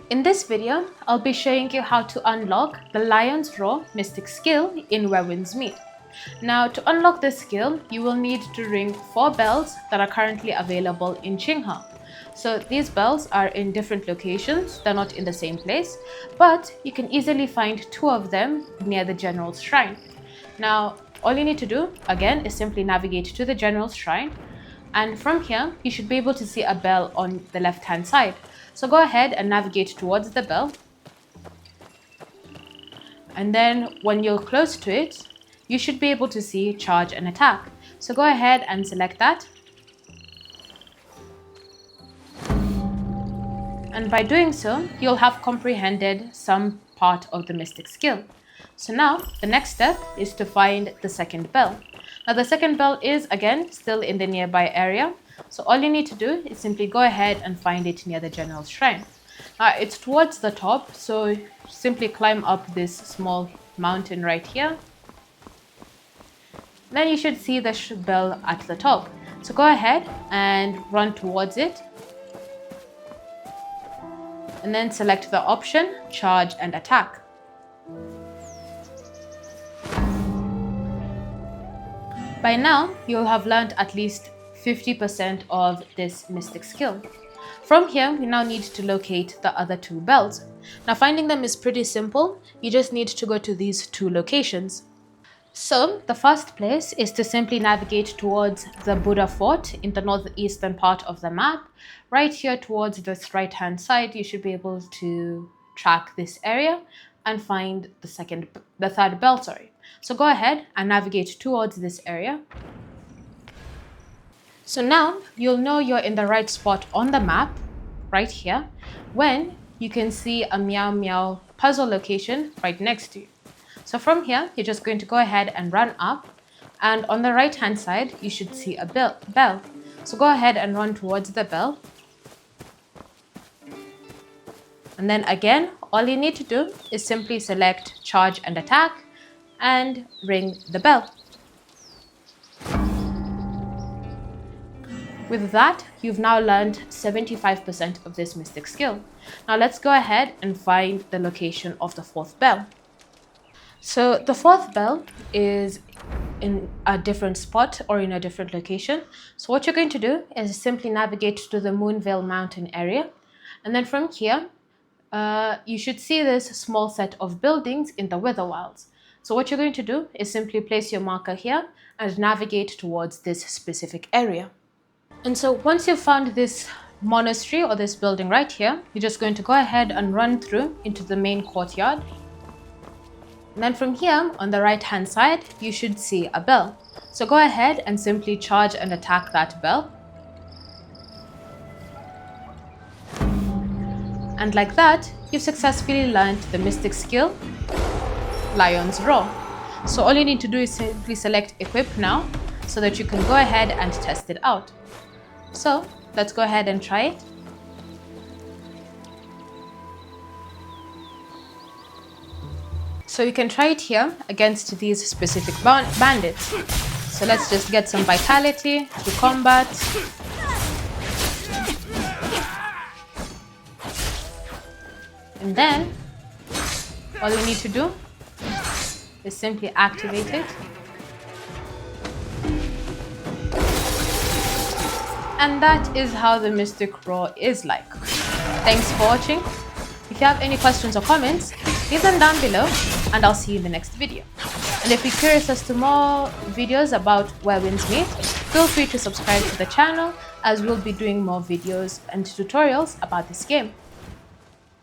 In this video, I'll be showing you how to unlock the Lion's Roar Mystic skill in Where Winds Meet. Now, to unlock this skill, you will need to ring 4 bells that are currently available in Qinghe. So these bells are in different locations, they're not in the same place, but you can easily find 2 of them near the General's Shrine. Now, all you need to do, again, is simply navigate to the General's Shrine, and from here, you should be able to see a bell on the left-hand side. So go ahead and navigate towards the bell. And then when you're close to it, you should be able to see charge and attack. So go ahead and select that. And by doing so, you'll have comprehended some part of the mystic skill. So now the next step is to find the second bell. Now the second bell is again still in the nearby area. So all you need to do is simply go ahead and find it near the General's Shrine. It's towards the top, so simply climb up this small mountain right here. Then you should see the bell at the top. So go ahead and run towards it. And then select the option, charge and attack. By now, you'll have learned at least 50% of this mystic skill. From here, we now need to locate the other 2 bells. Now finding them is pretty simple. You just need to go to these 2 locations. So the first place is to simply navigate towards the Buddha Fort in the northeastern part of the map. Right here towards this right-hand side, you should be able to track this area and find the third bell, So go ahead and navigate towards this area. So now you'll know you're in the right spot on the map, right here, when you can see a Meow Meow puzzle location right next to you. So from here, you're just going to go ahead and run up, and on the right hand side, you should see a bell. So go ahead and run towards the bell. And then again, all you need to do is simply select charge and attack and ring the bell. With that, you've now learned 75% of this mystic skill. Now let's go ahead and find the location of the 4th bell. So the 4th bell is in a different spot or in a different location. So what you're going to do is simply navigate to the Moonvale Mountain area. And then from here, you should see this small set of buildings in the Wither Wilds. So what you're going to do is simply place your marker here and navigate towards this specific area. And so once you've found this monastery or this building right here, you're just going to go ahead and run through into the main courtyard. And then from here, on the right-hand side, you should see a bell. So go ahead and simply charge and attack that bell. And like that, you've successfully learned the mystic skill, Lion's Roar. So all you need to do is simply select Equip now, so that you can go ahead and test it out. So let's go ahead and try it. So you can try it here against these specific bandits. So let's just get some vitality to combat. And then all you need to do is simply activate it. And that is how the Mystic Roar is like. Thanks for watching. If you have any questions or comments, leave them down below and I'll see you in the next video. And if you're curious as to more videos about Where Winds Meet, feel free to subscribe to the channel as we'll be doing more videos and tutorials about this game.